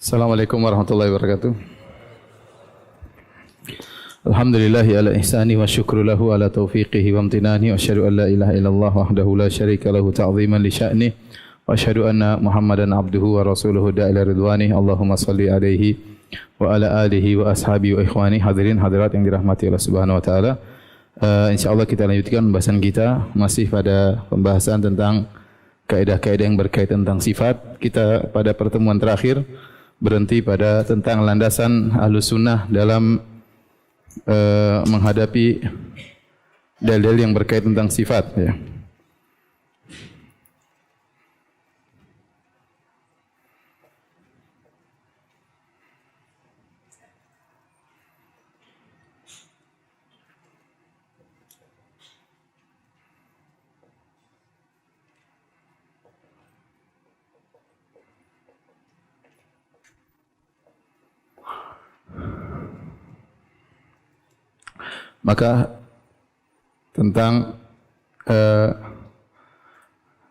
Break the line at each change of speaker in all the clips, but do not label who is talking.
Assalamualaikum warahmatullahi wabarakatuh. Alhamdulillahi ala ihsani wa syukru lahu ala taufiqihi wa amtinani wa asyhadu an la ilaha illallah wahdahu la syarika lahu ta'ziman li sya'ni wa asyhadu anna Muhammadan abduhu wa rasuluhu da'ila ridwani. Allahumma salli alaihi wa ala alihi wa ashabihi wa ikhwani. Hadirin hadirat yang dirahmati Allah Subhanahu wa taala. Insyaallah kita lanjutkan pembahasan kita masih pada pembahasan tentang kaidah-kaidah yang berkaitan tentang sifat. Kita pada pertemuan terakhir berhenti pada tentang landasan Ahlus Sunnah dalam menghadapi dalil yang berkaitan tentang sifat, ya. Maka tentang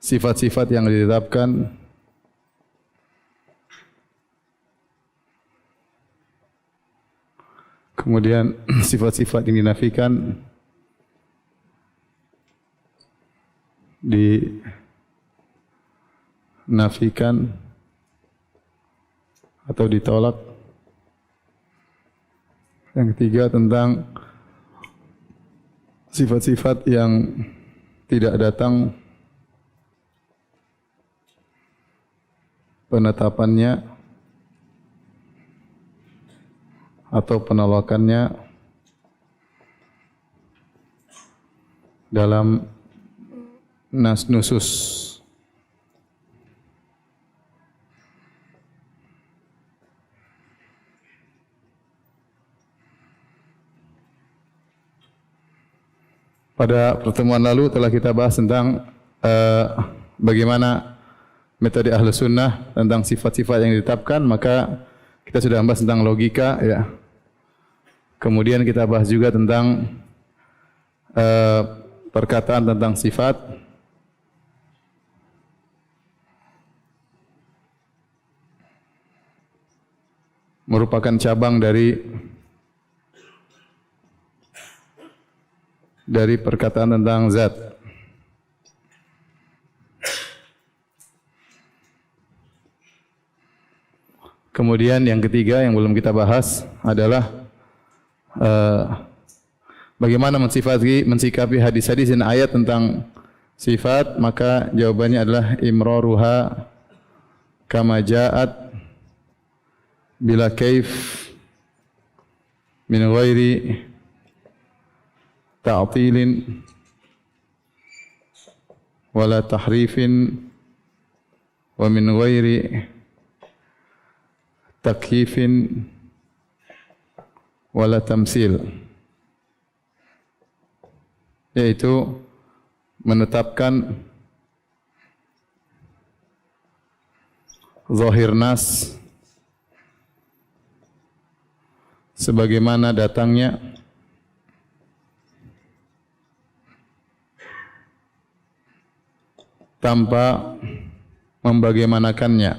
sifat-sifat yang ditetapkan kemudian sifat-sifat yang dinafikan dinafikan atau ditolak. Yang ketiga tentang sifat-sifat yang tidak datang penetapannya atau penolakannya dalam nas nusus. Pada pertemuan lalu telah kita bahas tentang bagaimana metode Ahlus Sunnah tentang sifat-sifat yang ditetapkan. Maka kita sudah bahas tentang logika, ya. Kemudian kita bahas juga tentang perkataan tentang sifat. Merupakan cabang dari perkataan tentang zat. Kemudian yang ketiga yang belum kita bahas adalah bagaimana mensikapi hadis-hadis dan ayat tentang sifat. Maka jawabannya adalah imraruha kama ja'at bila kaif min ghairi ta'tilin wala tahrifin wa min ghairi takyifin wala tamsil, yaitu menetapkan zahir nas sebagaimana datangnya tanpa membagaimanakannya,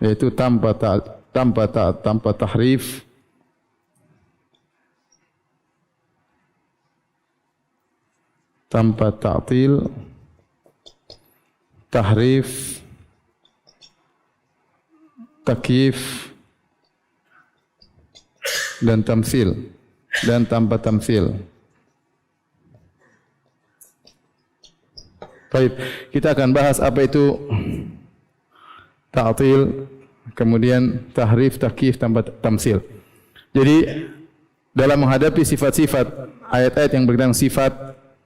yaitu tanpa tahrif, tanpa ta'til, tahrif, takyif dan tamsil, dan tanpa tamsil. Baik, kita akan bahas apa itu ta'til, kemudian tahrif, takyif, tanpa tamsil. Jadi dalam menghadapi sifat-sifat, ayat-ayat yang berkaitan sifat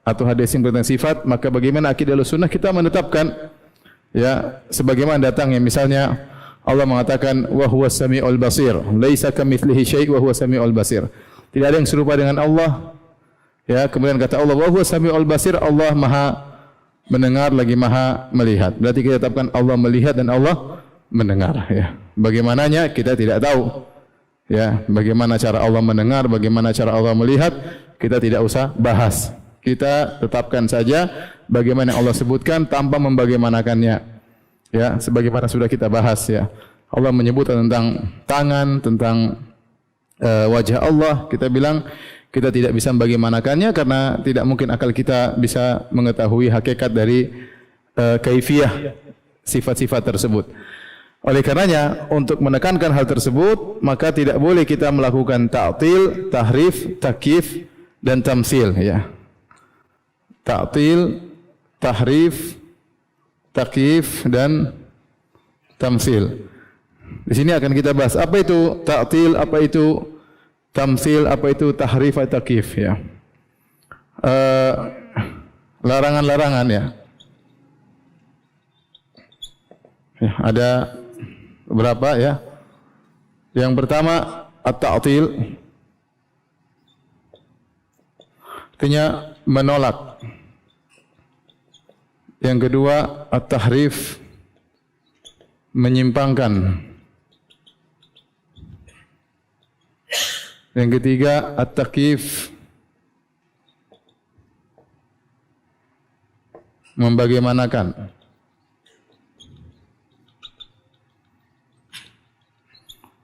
atau hadis yang berkaitan sifat, maka bagaimana akidah Sunnah kita menetapkan, ya, sebagaimana datangnya. Misalnya Allah mengatakan wa huwas samiul basir, laisa kamitslihi syai' wa huwas samiul basir. Tidak ada yang serupa dengan Allah. Ya, kemudian kata Allah wa huwas samiul basir, Allah Maha mendengar lagi Maha melihat. Berarti kita tetapkan Allah melihat dan Allah mendengar, ya. Bagaimananya kita tidak tahu. Ya, bagaimana cara Allah mendengar, bagaimana cara Allah melihat, kita tidak usah bahas. Kita tetapkan saja bagaimana yang Allah sebutkan tanpa membagaimanakannya. Ya, sebagaimana sudah kita bahas ya. Allah menyebut tentang tangan, tentang wajah Allah. Kita bilang kita tidak bisa membagaimanakannya karena tidak mungkin akal kita bisa mengetahui hakikat dari kaifiyah sifat-sifat tersebut. Oleh karenanya, untuk menekankan hal tersebut, maka tidak boleh kita melakukan ta'til, tahrif, takyif dan tamsil ya. Ta'til, tahrif, takyif dan tamsil. Di sini akan kita bahas apa itu ta'til, apa itu tamsil, apa itu tahrif atau takyif ya. Larangan-larangan ya. Ya, ada berapa ya? Yang pertama at-ta'til, artinya menolak. Yang kedua at-tahrif, menyimpangkan. Yang ketiga at-takyif, membagaimanakan.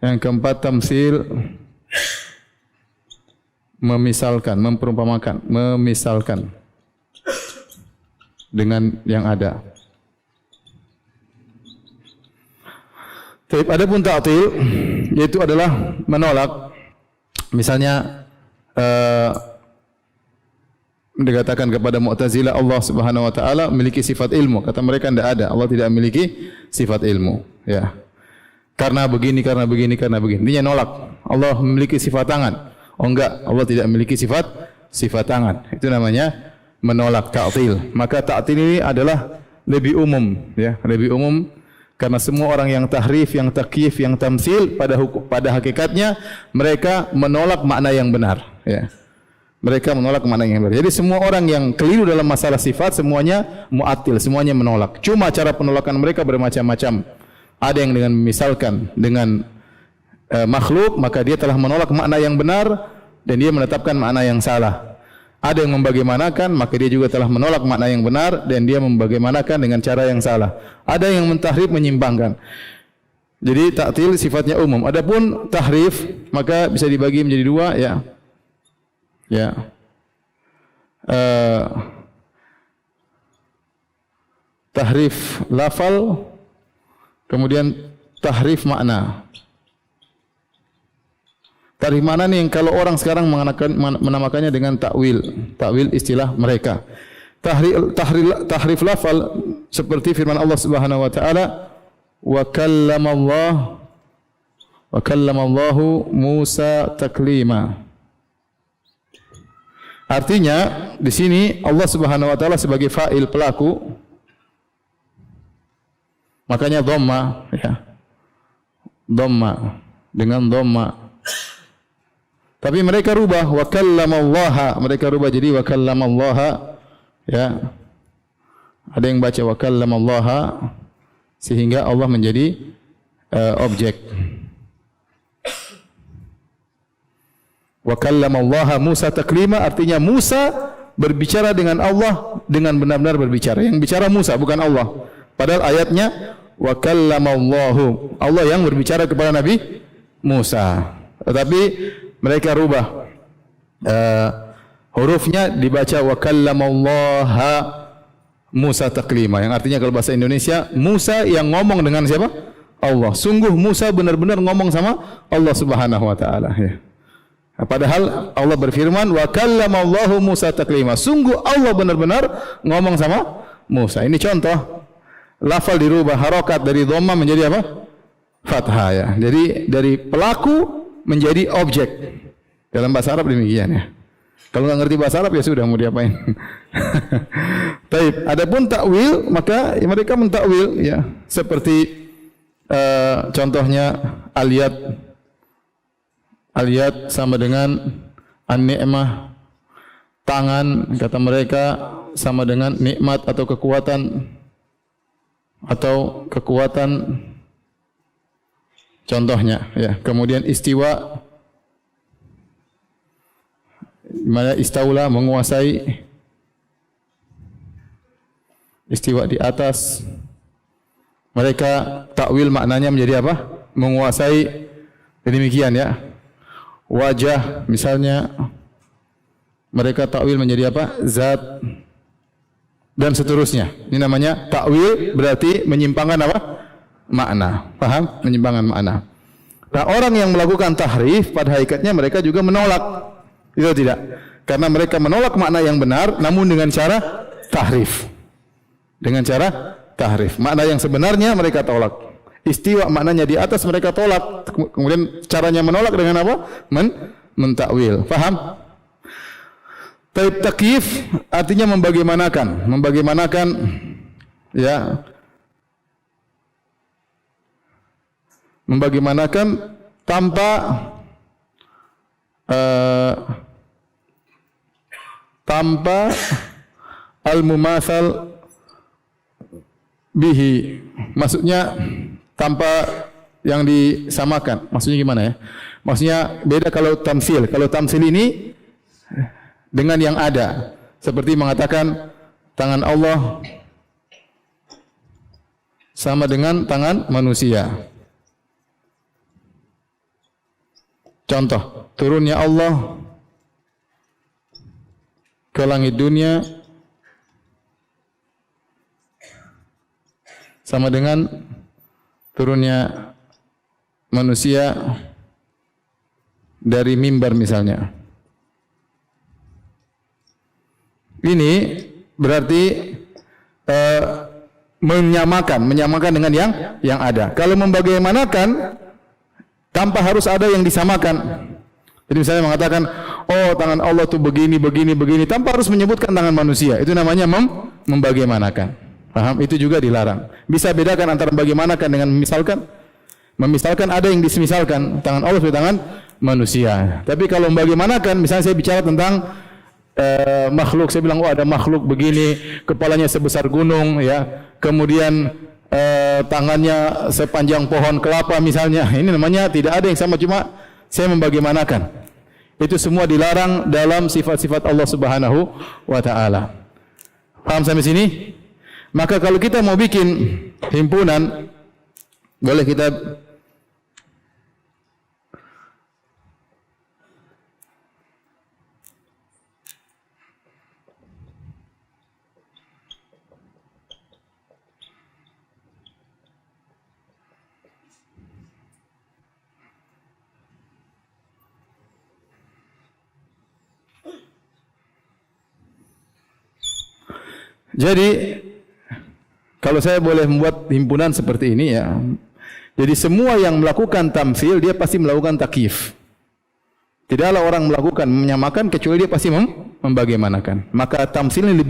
Yang keempat tamsil, memisalkan, memperumpamakan, memisalkan dengan yang ada. Tapi adapun ta'til yaitu adalah menolak. Misalnya dikatakan kepada Mu'tazilah Allah Subhanahu wa taala memiliki sifat ilmu, kata mereka tidak ada, Allah tidak memiliki sifat ilmu ya. Karena begini, karena begini, karena begini. Intinya nolak. Allah memiliki sifat tangan. Oh enggak, Allah tidak memiliki sifat tangan. Itu namanya menolak, ta'til. Maka ta'til ini adalah lebih umum ya, lebih umum karena semua orang yang tahrif, yang takyif, yang tamsil pada hakikatnya mereka menolak makna yang benar ya. Mereka menolak makna yang benar. Jadi semua orang yang keliru dalam masalah sifat semuanya mu'attil, semuanya menolak. Cuma cara penolakan mereka bermacam-macam. Ada yang dengan misalkan dengan makhluk, maka dia telah menolak makna yang benar dan dia menetapkan makna yang salah. Ada yang membagaimanakan, maka dia juga telah menolak makna yang benar dan dia membagaimanakan dengan cara yang salah. Ada yang mentahrif, menyimpangkan. Jadi ta'til sifatnya umum. Adapun tahrif maka bisa dibagi menjadi dua ya. Ya. Tahrif lafal, kemudian tahrif makna. Tahrif makna ni yang kalau orang sekarang menamakannya dengan takwil. Takwil istilah mereka. Tahrif lafal seperti firman Allah Subhanahu wa taala, wa kallamallahu Musa taklima. Artinya di sini Allah Subhanahu wa taala sebagai fa'il pelaku, makanya dhamma ya. Dhamma dengan dhamma. Tapi mereka rubah wa kallamallaha, mereka rubah jadi wa kallamallaha ya. Ada yang baca wa kallamallaha sehingga Allah menjadi objek. Wa kallamallaha Musa taklima artinya Musa berbicara dengan Allah dengan benar-benar berbicara. Yang bicara Musa bukan Allah. Padahal ayatnya wa kallamallahu, Allah yang berbicara kepada Nabi Musa. Tetapi mereka rubah hurufnya dibaca wa kallamallaha Musa taklima, yang artinya kalau bahasa Indonesia Musa yang ngomong dengan siapa? Allah. Sungguh Musa benar-benar ngomong sama Allah Subhanahu wa taala ya. Padahal Allah berfirman wa kallamallahu Musa taklima. Sungguh Allah benar-benar ngomong sama Musa. Ini contoh lafal dirubah, harokat dari dhamma menjadi apa? Fathah ya. Jadi dari pelaku menjadi objek. Dalam bahasa Arab demikian ya. Kalau enggak ngerti bahasa Arab ya sudah mau diapain. Baik, adapun takwil maka mereka mentakwil ya. Seperti contohnya aliyat sama dengan an-ni'mah, tangan kata mereka sama dengan nikmat atau kekuatan contohnya ya. Kemudian istiwa, mana istaula menguasai istiwa di atas. Mereka takwil maknanya menjadi apa? Menguasai. Demikian ya. Wajah misalnya mereka takwil menjadi apa? Zat dan seterusnya. Ini namanya takwil, berarti menyimpangkan apa? Makna. Paham? Menyimpangkan makna. Nah, orang yang melakukan tahrif pada hakikatnya mereka juga menolak. Itu tidak. Karena mereka menolak makna yang benar namun dengan cara tahrif. Dengan cara tahrif. Makna yang sebenarnya mereka tolak. Istiwa maknanya di atas mereka tolak. Kemudian caranya menolak dengan apa? Mentakwil. Paham? Takyif artinya membagaimanakan. Membagaimanakan ya. Membagaimanakan tanpa al-mumatsal bihi. Maksudnya tanpa yang disamakan. Maksudnya gimana ya? Maksudnya beda kalau tamsil. Kalau tamsil ini dengan yang ada. Seperti mengatakan tangan Allah sama dengan tangan manusia. Contoh, turunnya Allah ke langit dunia sama dengan turunnya manusia dari mimbar misalnya. Ini berarti menyamakan dengan yang ada. Kalau membagaimanakan tanpa harus ada yang disamakan. Jadi misalnya mengatakan, oh tangan Allah itu begini, tanpa harus menyebutkan tangan manusia. Itu namanya membagaimanakan. Paham? Itu juga dilarang. Bisa bedakan antara membagaimanakan dengan memisalkan. Memisalkan ada yang disemisalkan, tangan Allah sebagai tangan manusia. Tapi kalau membagaimanakan, misalnya saya bicara tentang makhluk, saya bilang, oh ada makhluk begini, kepalanya sebesar gunung, ya, kemudian tangannya sepanjang pohon kelapa misalnya. Ini namanya tidak ada yang sama, cuma saya membagaimanakan. Itu semua dilarang dalam sifat-sifat Allah Subhanahu wa taala. Paham sampai sini? Maka kalau kita mau bikin himpunan, boleh kita jadi kalau saya boleh membuat himpunan seperti ini ya. Jadi semua yang melakukan tamsil dia pasti melakukan takyif. Tidaklah orang melakukan menyamakan kecuali dia pasti membagaimanakan. Maka tamsil ini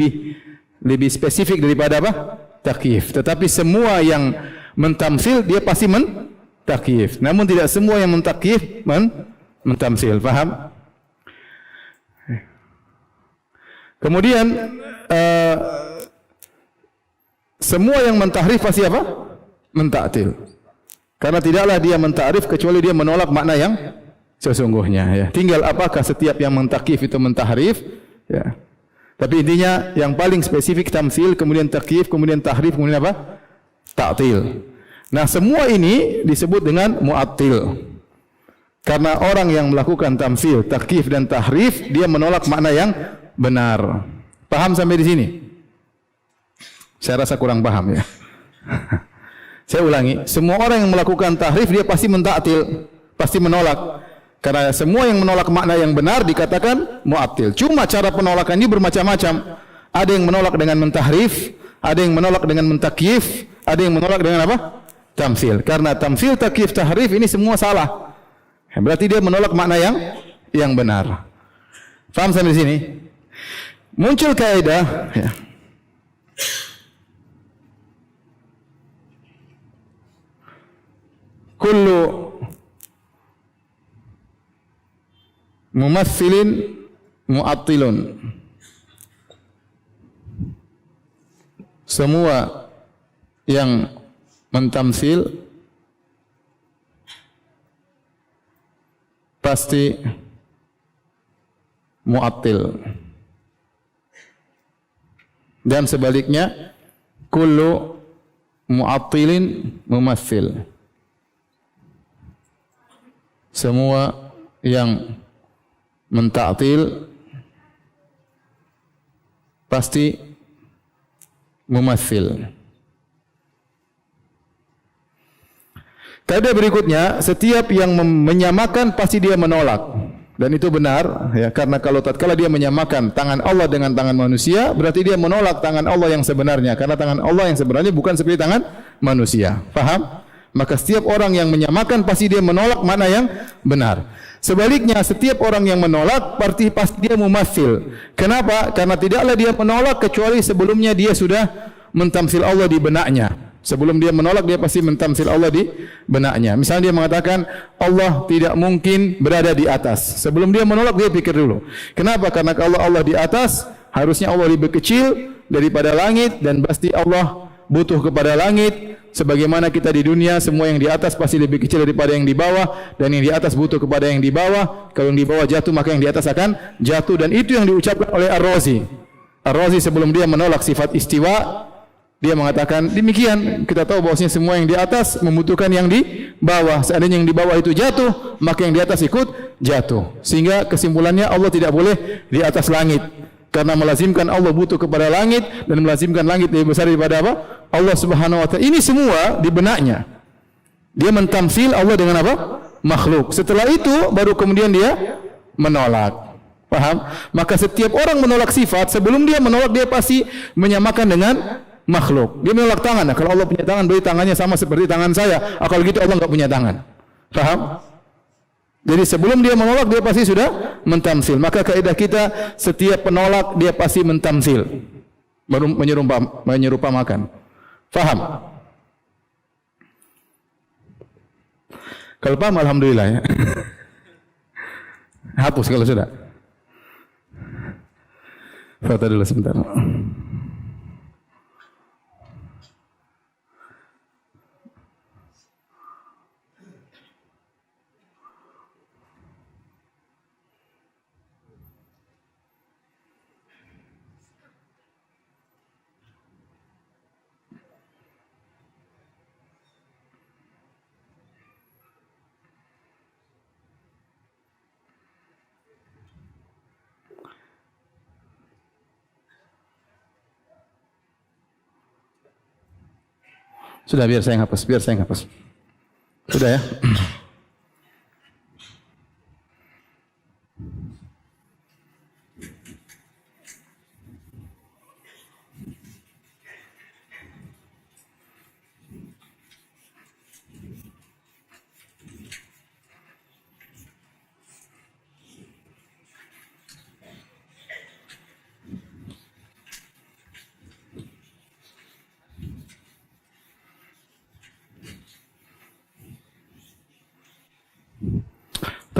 lebih spesifik daripada apa? Takyif. Tetapi semua yang mentamsil dia pasti takyif. Namun tidak semua yang mentakyif mentamsil. Paham? Kemudian semua yang mentahrif pasti apa? Mentaktil. Karena tidaklah dia mentakrif kecuali dia menolak makna yang sesungguhnya. Ya. Tinggal apakah setiap yang mentakyif itu mentahrif? Ya. Tapi intinya yang paling spesifik tamsil, kemudian takyif, kemudian tahrif, kemudian apa? Ta'til. Nah semua ini disebut dengan mu'attil. Karena orang yang melakukan tamsil, takyif dan tahrif, dia menolak makna yang benar. Paham sampai di sini? Saya rasa kurang paham ya. Saya ulangi, semua orang yang melakukan tahrif dia pasti mentaktil, pasti menolak. Karena semua yang menolak makna yang benar dikatakan mu'attil. Cuma cara penolakan ini bermacam-macam. Ada yang menolak dengan mentahrif, ada yang menolak dengan mentakyif, ada yang menolak dengan apa? Tamsil. Karena tamsil, takyif, tahrif ini semua salah. Berarti dia menolak makna yang benar. Faham sampai sini? Muncul kaidah ya. Kullu mumassilin mu'attilun. Semua yang mentamsil pasti mu'attil. Dan sebaliknya kullu mu'attilin mumassil. Semua yang mentaktil pasti mumassil. Kaidah berikutnya, setiap yang menyamakan pasti dia menolak. Dan itu benar, ya, karena kalau tatkala dia menyamakan tangan Allah dengan tangan manusia, berarti dia menolak tangan Allah yang sebenarnya, karena tangan Allah yang sebenarnya bukan seperti tangan manusia. Paham? Maka setiap orang yang menyamakan pasti dia menolak mana yang benar. Sebaliknya, setiap orang yang menolak pasti dia mumassil. Kenapa? Karena tidaklah dia menolak kecuali sebelumnya dia sudah mentamsil Allah di benaknya. Sebelum dia menolak, dia pasti mentamsil Allah di benaknya. Misalnya dia mengatakan Allah tidak mungkin berada di atas. Sebelum dia menolak, dia pikir dulu. Kenapa? Karena kalau Allah di atas, harusnya Allah lebih kecil daripada langit, dan pasti Allah butuh kepada langit. Sebagaimana kita di dunia, semua yang di atas pasti lebih kecil daripada yang di bawah, dan yang di atas butuh kepada yang di bawah. Kalau yang di bawah jatuh, maka yang di atas akan jatuh. Dan itu yang diucapkan oleh Ar-Razi. Ar-Razi sebelum dia menolak sifat istiwa, dia mengatakan demikian. Kita tahu bahwasanya semua yang di atas membutuhkan yang di bawah. Seandainya yang di bawah itu jatuh, maka yang di atas ikut jatuh. Sehingga kesimpulannya Allah tidak boleh di atas langit. Karena melazimkan Allah butuh kepada langit, dan melazimkan langit lebih besar daripada apa? Allah Subhanahu wa taala. Ini semua di benaknya. Dia mentamsil Allah dengan apa? Makhluk. Setelah itu baru kemudian dia menolak. Paham? Maka setiap orang menolak sifat, sebelum dia menolak dia pasti menyamakan dengan makhluk. Dia menolak tangan. Nah, kalau Allah punya tangan, berarti tangannya sama seperti tangan saya. Kalau gitu Allah enggak punya tangan. Paham? Jadi sebelum dia menolak, dia pasti sudah mentamsil. Maka kaidah kita, setiap penolak dia pasti mentamsil, baru menyerupakan. Faham? Kalau paham, alhamdulillah ya. Hapus kalau sudah. Foto dulu sebentar. Sudah, biar saya yang hapus. Sudah ya.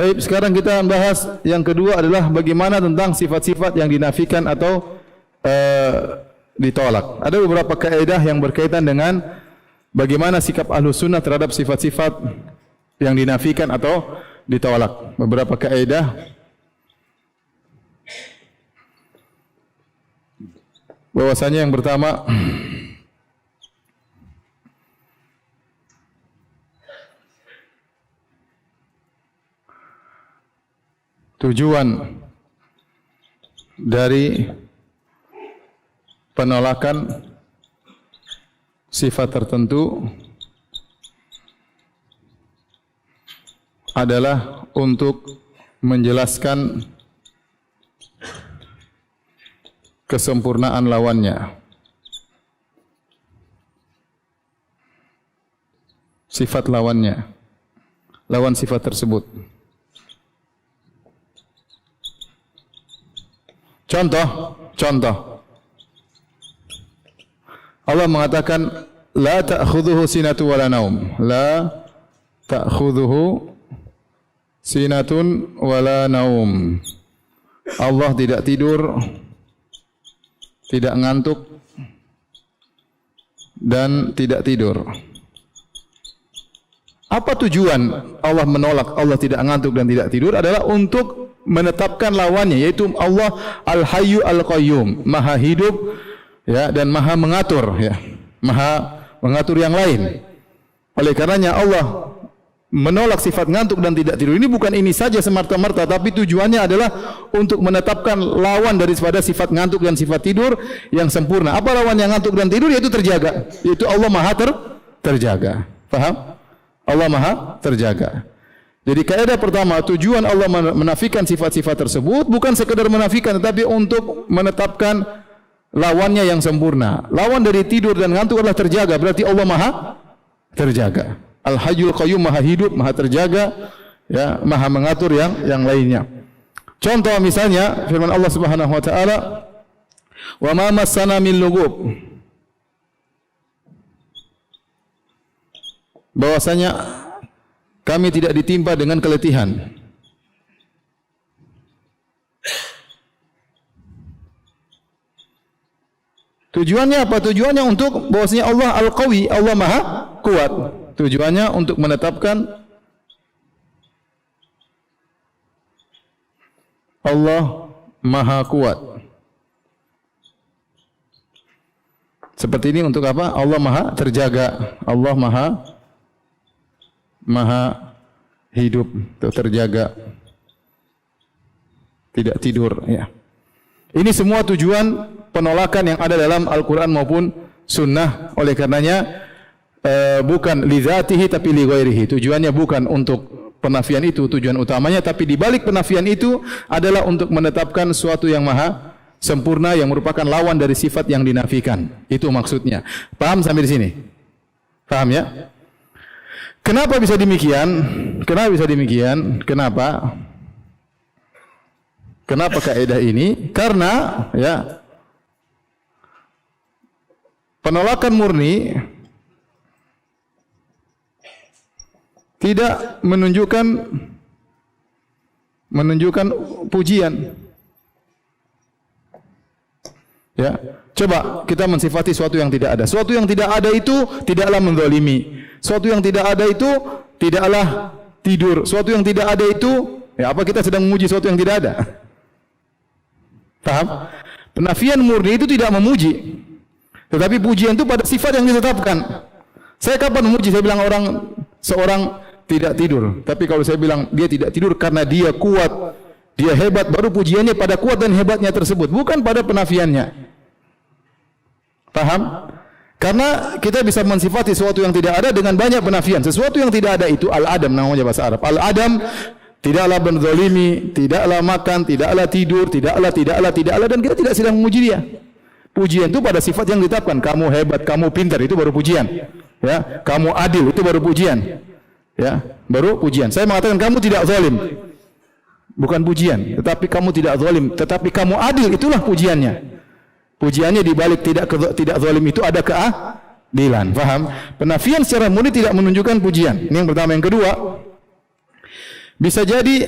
Baik, sekarang kita bahas yang kedua adalah bagaimana tentang sifat-sifat yang dinafikan atau ditolak. Ada beberapa kaidah yang berkaitan dengan bagaimana sikap Ahlus Sunnah terhadap sifat-sifat yang dinafikan atau ditolak. Beberapa kaidah. Bahwasanya yang pertama, tujuan dari penolakan sifat tertentu adalah untuk menjelaskan kesempurnaan lawannya. Sifat lawannya. Lawan sifat tersebut. Contoh. Allah mengatakan la ta'khudhuhu sinatu wala naum. La ta'khudhuhu sinatun wala naum. Allah tidak tidur, tidak ngantuk, dan tidak tidur. Apa tujuan Allah menolak Allah tidak ngantuk dan tidak tidur? Adalah untuk menetapkan lawannya, yaitu Allah Al-Hayyu Al-Qayyum, Maha hidup ya, dan Maha mengatur ya. Maha mengatur yang lain. Oleh karenanya Allah menolak sifat ngantuk dan tidak tidur. Ini bukan ini saja semerta-merta, tapi tujuannya adalah untuk menetapkan lawan daripada sifat ngantuk dan sifat tidur yang sempurna. Apa lawannya ngantuk dan tidur? Yaitu terjaga. Yaitu Allah Maha terjaga. Paham? Allah Maha terjaga. Jadi kaidah pertama, tujuan Allah menafikan sifat-sifat tersebut bukan sekedar menafikan, tetapi untuk menetapkan lawannya yang sempurna. Lawan dari tidur dan ngantuk adalah terjaga. Berarti Allah Maha terjaga. Al-Hayyul Qayyum, Maha hidup, Maha terjaga, ya, Maha mengatur yang lainnya. Contoh misalnya firman Allah Subhanahu wa taala, "Wa ma massana min lughub." Bahwasanya kami tidak ditimpa dengan keletihan. Tujuannya apa? Tujuannya untuk bahwasanya Allah Al-Qawi, Allah Maha kuat. Tujuannya untuk menetapkan Allah Maha kuat. Seperti ini untuk apa? Allah Maha terjaga. Allah Maha hidup, terjaga, tidak tidur. Ya. Ini semua tujuan penolakan yang ada dalam Al-Quran maupun Sunnah. Oleh karenanya bukan li dzatihi tapi li ghairihi. Tujuannya bukan untuk penafian itu tujuan utamanya, tapi di balik penafian itu adalah untuk menetapkan sesuatu yang maha sempurna yang merupakan lawan dari sifat yang dinafikan. Itu maksudnya. Paham sampai di sini? Paham ya? Kenapa bisa demikian? Kenapa bisa demikian? Kenapa? Kenapa kaidah ini? Karena ya penolakan murni tidak menunjukkan pujian. Ya, coba kita mensifati sesuatu yang tidak ada. Sesuatu yang tidak ada itu tidaklah menzalimi. Sesuatu yang tidak ada itu tidaklah tidur. Sesuatu yang tidak ada itu, ya apa kita sedang memuji sesuatu yang tidak ada? Paham? Penafian murni itu tidak memuji. Tetapi pujian itu pada sifat yang ditetapkan. Saya kapan memuji? Saya bilang seorang tidak tidur. Tapi kalau saya bilang dia tidak tidur karena dia kuat, dia hebat, baru pujiannya pada kuat dan hebatnya tersebut, bukan pada penafiannya. Paham? Karena kita bisa mensifati sesuatu yang tidak ada dengan banyak penafian. Sesuatu yang tidak ada itu al-adam namanya bahasa Arab. Al-adam tidaklah benzalimi, tidaklah makan, tidaklah tidur, tidaklah dan kita tidak sedang memuji dia. Pujian itu pada sifat yang ditetapkan. Kamu hebat, kamu pintar, itu baru pujian. Ya, kamu adil, itu baru pujian. Ya, baru pujian. Saya mengatakan kamu tidak zalim. Bukan pujian, tetapi kamu tidak zalim, tetapi kamu adil, itulah pujiannya. Pujiannya di balik tidak zalim itu ada keadilan. Paham? Penafian secara murni tidak menunjukkan pujian. Ini yang pertama. Yang kedua, bisa jadi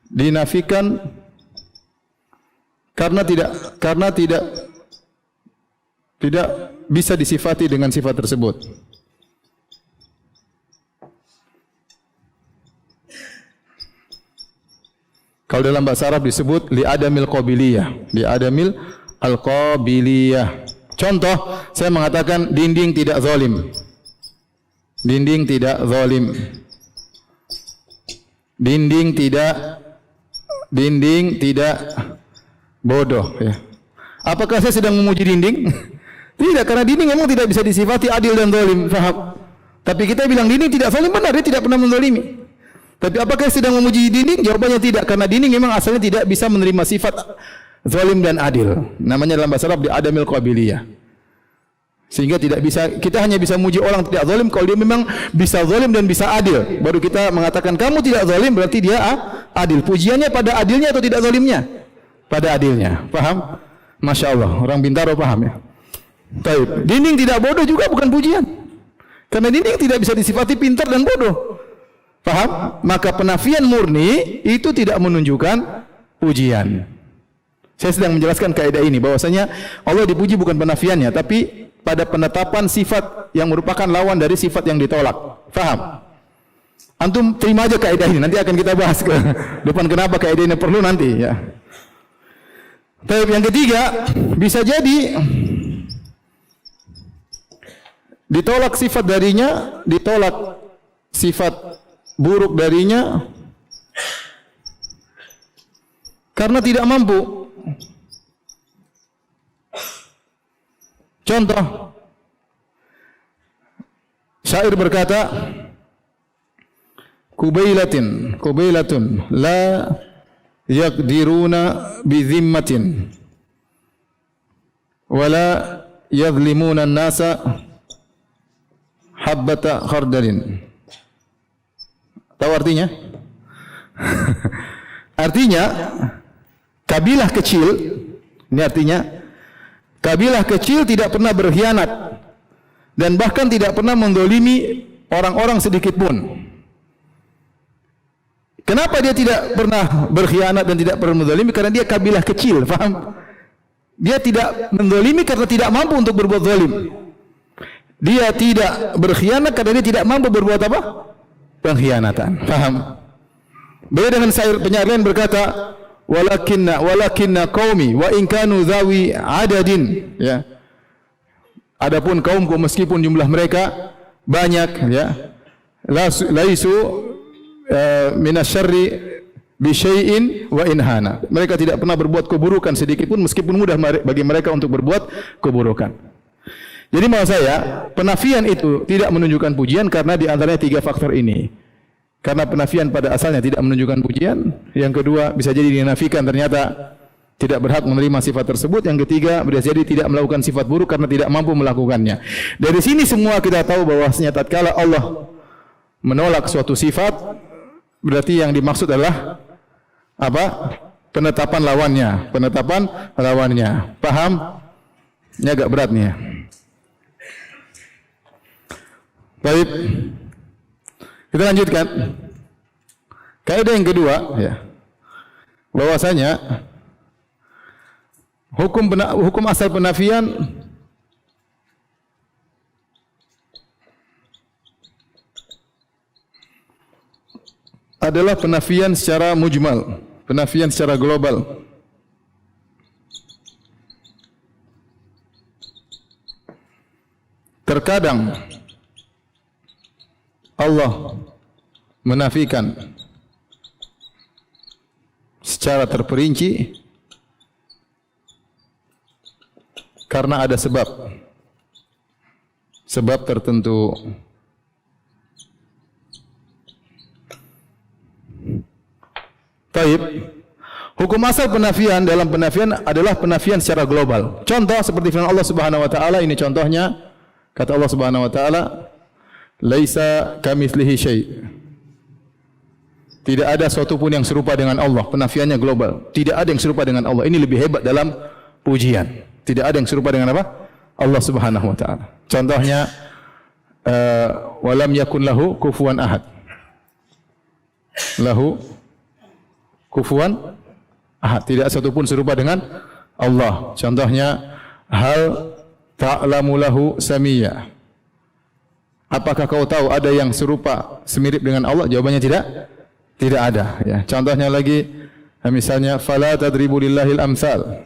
dinafikan karena tidak bisa disifati dengan sifat tersebut. Kalau dalam bahasa Arab disebut li'adamil qabiliyah, li'adamil al-qabiliyah. Contoh, saya mengatakan dinding tidak zalim. Dinding tidak zalim. Dinding tidak bodoh, ya. Apakah saya sedang memuji dinding? Tidak, karena dinding memang tidak bisa disifati adil dan zalim, paham? Tapi kita bilang dinding tidak zalim, benar, dia tidak pernah menzalimi. Tapi apakah sedang memuji dinding? Jawabannya tidak, karena dinding memang asalnya tidak bisa menerima sifat zalim dan adil. Namanya dalam bahasa Arab di adamil qabiliyah. Sehingga tidak bisa, kita hanya bisa memuji orang tidak zalim kalau dia memang bisa zalim dan bisa adil. Baru kita mengatakan kamu tidak zalim, berarti dia adil. Pujiannya pada adilnya atau tidak zalimnya? Pada adilnya. Paham? Masya Allah, orang Bintaro paham ya. Taib. Dinding tidak bodoh juga bukan pujian. Karena dinding tidak bisa disifati pintar dan bodoh. Paham? Maka penafian murni itu tidak menunjukkan pujian. Saya sedang menjelaskan kaidah ini bahwasanya Allah dipuji bukan penafiannya, tapi pada penetapan sifat yang merupakan lawan dari sifat yang ditolak. Faham? Antum terima aja kaidah ini, nanti akan kita bahas ke depan kenapa kaidah ini perlu nanti ya. Tapi yang ketiga, bisa jadi ditolak sifat darinya, ditolak sifat buruk darinya karena tidak mampu. Contoh, syair berkata, Kubailatun la yaqdiruna bi dhimmatin wala yadhlimuna an-nasa habbata khardalin. Tahu artinya? Artinya kabilah kecil, ini artinya kabilah kecil tidak pernah berkhianat dan bahkan tidak pernah mendolimi orang-orang sedikit pun. Kenapa dia tidak pernah berkhianat dan tidak pernah mendolimi? Karena dia kabilah kecil, faham? Dia tidak mendolimi karena tidak mampu untuk berbuat zalim. Dia tidak berkhianat karena dia tidak mampu berbuat apa? Pengkhianatan, faham? Beda dengan penyair lain berkata, walakinna qaumi wa in kanu zawi adadin, ya. Adapun kaumku meskipun jumlah mereka banyak, ya, laisu minasyarri bi syai'in wa inhana. Mereka tidak pernah berbuat keburukan sedikit pun meskipun mudah bagi mereka untuk berbuat keburukan. Jadi maksud saya, penafian itu tidak menunjukkan pujian karena di antaranya 3 faktor ini. Karena penafian pada asalnya tidak menunjukkan pujian. Yang kedua, bisa jadi dinafikan ternyata tidak berhak menerima sifat tersebut. Yang ketiga, bisa jadi tidak melakukan sifat buruk karena tidak mampu melakukannya. Dari sini semua kita tahu bahwasanya tatkala Allah menolak suatu sifat, berarti yang dimaksud adalah apa? Penetapan lawannya. Penetapan lawannya. Paham? Ini agak berat nih ya. Baik. Kita lanjutkan. Kaidah yang kedua, ya. Bahwasanya hukum asal penafian adalah penafian secara mujmal, penafian secara global. Terkadang Allah menafikan secara terperinci karena ada sebab tertentu. Taib. Hukum asal penafian dalam penafian adalah penafian secara global. Contoh seperti firman Allah Subhanahu wa taala, ini contohnya, kata Allah Subhanahu wa taala, laisa kamitslihi syai'. Tidak ada sesuatu pun yang serupa dengan Allah. Penafiannya global. Tidak ada yang serupa dengan Allah. Ini lebih hebat dalam pujian. Tidak ada yang serupa dengan apa? Allah Subhanahu wa taala. Contohnya walam yakun lahu kufuwan ahad. Lahu kufuwan ahad. Tidak satu pun serupa dengan Allah. Contohnya hal ta'lamu lahu samiyya. Apakah kau tahu ada yang serupa semirip dengan Allah? Jawabannya tidak. Tidak ada, ya. Contohnya lagi, misalnya fala tadribu lillahil amsal.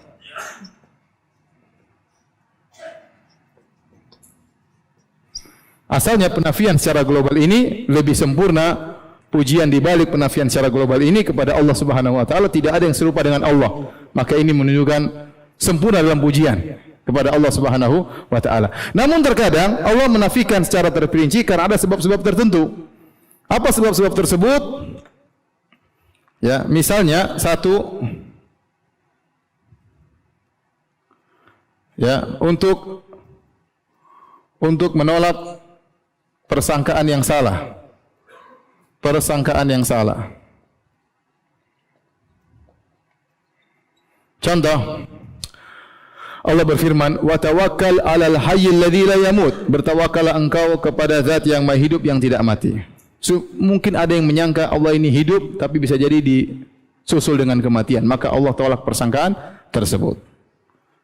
Asalnya penafian secara global ini lebih sempurna. Pujian di balik penafian secara global ini kepada Allah Subhanahu wa taala, tidak ada yang serupa dengan Allah. Maka ini menunjukkan sempurna dalam pujian kepada Allah Subhanahu wa taala. Namun terkadang Allah menafikan secara terperinci karena ada sebab-sebab tertentu. Apa sebab-sebab tersebut? Ya, misalnya satu, ya, untuk menolak persangkaan yang salah. Persangkaan yang salah. Contoh, Allah berfirman, "Wa tawakkal 'alal hayyil ladzi la yamut." Bertawakkallah engkau kepada zat yang maha hidup yang tidak mati. Mungkin ada yang menyangka Allah ini hidup tapi bisa jadi disusul dengan kematian. Maka Allah tolak persangkaan tersebut.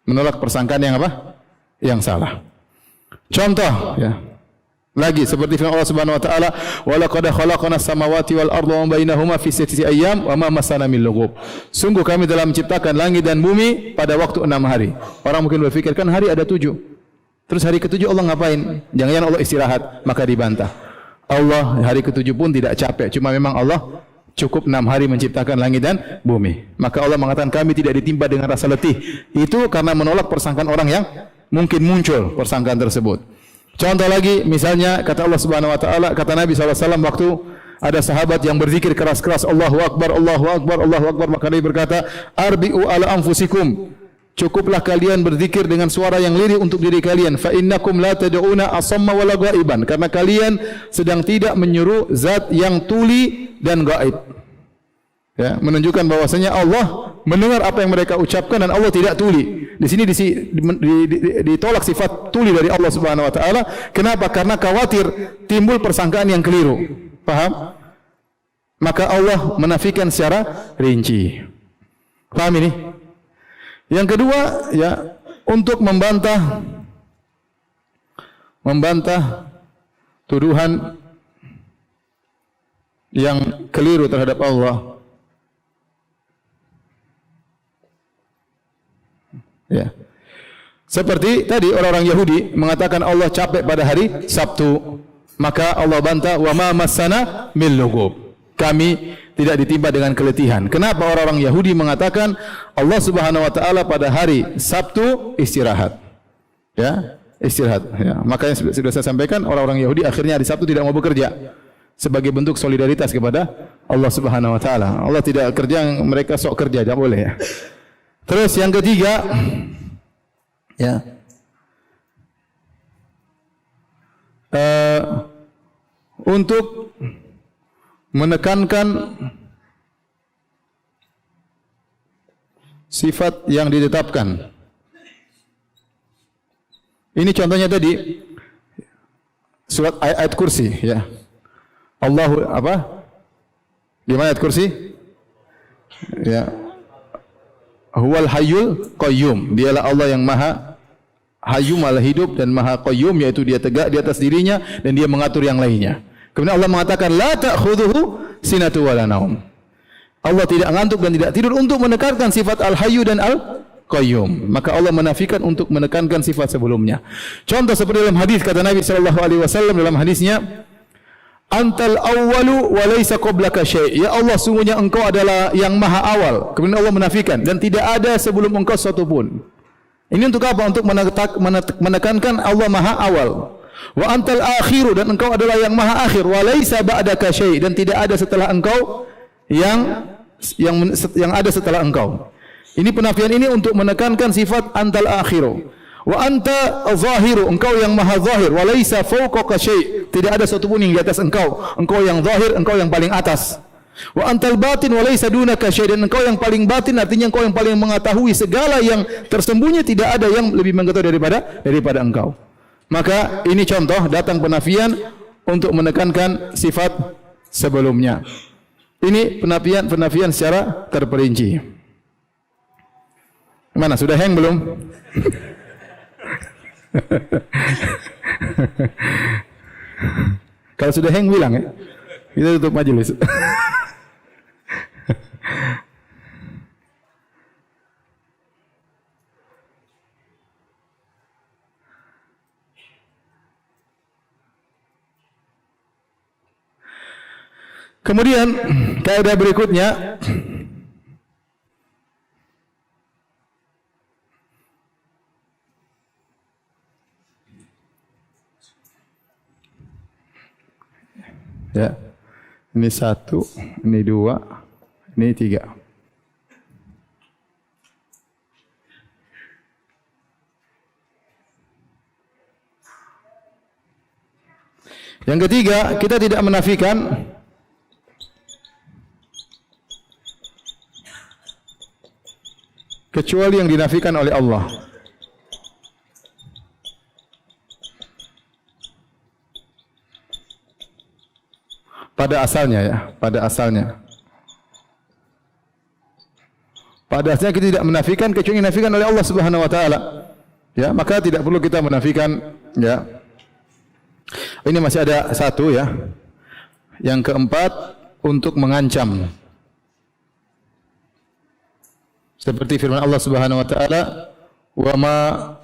Menolak persangkaan yang apa? Yang salah. Contoh ya. Lagi seperti firman Allah Subhanahu wa taala, "Wa laqad khalaqnas samawati wal arda wa bainahuma fi sittati ayyam wa ma massana min lughub." Sungguh kami telah menciptakan langit dan bumi pada waktu 6 hari. Orang mungkin berpikir kan hari ada 7. Terus hari ke-7 Allah ngapain? Jangan-jangan Allah istirahat, maka dibantah. Allah hari ke-7 pun tidak capek, cuma memang Allah cukup 6 hari menciptakan langit dan bumi. Maka Allah mengatakan kami tidak ditimpa dengan rasa letih. Itu karena menolak persangkaan orang yang mungkin muncul persangkaan tersebut. Contoh lagi, misalnya kata Allah Subhanahu wa taala, kata Nabi SAW waktu ada sahabat yang berzikir keras-keras Allahu Akbar, Allahu Akbar, Allahu Akbar, maka Nabi berkata, "Arbi'u ala anfusikum." Cukuplah kalian berzikir dengan suara yang lirih untuk diri kalian. Fa innakum la tad'una asamma wala ghaiban. Karena kalian sedang tidak menyeru zat yang tuli dan gaib. Ya, menunjukkan bahwasanya Allah mendengar apa yang mereka ucapkan dan Allah tidak tuli. Di sini ditolak sifat tuli dari Allah Subhanahu wa taala. Kenapa? Karena khawatir timbul persangkaan yang keliru. Paham? Maka Allah menafikan secara rinci. Paham ini? Yang kedua, ya, untuk membantah tuduhan yang keliru terhadap Allah. Ya. Seperti tadi orang-orang Yahudi mengatakan Allah capek pada hari Sabtu. Maka Allah bantah, "Wa ma massana min lughub." Kami tidak ditimpa dengan keletihan. Kenapa orang-orang Yahudi mengatakan Allah Subhanahu wa taala pada hari Sabtu istirahat? Ya, istirahat, ya. Makanya sudah saya sampaikan orang-orang Yahudi akhirnya hari Sabtu tidak mau bekerja sebagai bentuk solidaritas kepada Allah Subhanahu wa taala. Allah tidak kerja, mereka sok kerja, tidak boleh ya. Terus yang ketiga, ya, untuk menekankan sifat yang ditetapkan. Ini contohnya tadi surat ayat kursi, ya. Allahu apa? Gimana ayat kursi? Ya. Huwal hayyul qayyum. Dialah Allah yang maha hayyu, maha hidup, dan maha qayyum, yaitu dia tegak di atas dirinya dan dia mengatur yang lainnya. Kemudian Allah mengatakan la ta'khudhuhu sinatu wala naum. Allah tidak ngantuk dan tidak tidur, untuk menekankan sifat al-hayyu dan al-qayyum. Maka Allah menafikan untuk menekankan sifat sebelumnya. Contoh seperti dalam hadis kata Nabi sallallahu alaihi wasallam dalam hadisnya, "Antal awwalu wa laisa qablaka syai'." Ya Allah, sungguhnya engkau adalah yang maha awal. Kemudian Allah menafikan, dan tidak ada sebelum engkau sesuatu pun. Ini untuk apa? Untuk menekankan Allah maha awal. Wa antal akhiru, dan engkau adalah yang maha akhir. Wa laisa ba'daka syai', dan tidak ada setelah engkau yang ada setelah engkau. Ini penafian ini untuk menekankan sifat antal akhiru. Wa anta zahiru, engkau yang maha zahir. Wa laisa fawqaka syai', tidak ada satu pun yang di atas engkau. Engkau yang zahir, engkau yang paling atas. Wa antal batin wa laisa dunaka syai', dan engkau yang paling batin, artinya engkau yang paling mengetahui segala yang tersembunyi, tidak ada yang lebih mengetahui daripada engkau. Maka ini contoh datang penafian untuk menekankan sifat sebelumnya. Ini penafian secara terperinci. Mana, sudah hang belum? Kalau sudah hang bilang ya. Kita tutup majelis. Kemudian kaidah berikutnya, ya, ini 1, ini 2, ini 3. Yang ketiga, kita tidak menafikan kecuali yang dinafikan oleh Allah. Pada asalnya ya, pada asalnya. Pada asalnya kita tidak menafikan kecuali yang dinafikan oleh Allah Subhanahu wa taala. Ya, maka tidak perlu kita menafikan Ya. Ini masih ada satu ya. Yang keempat, untuk mengancam. Seperti firman Allah Subhanahu wa taala, "Wa ma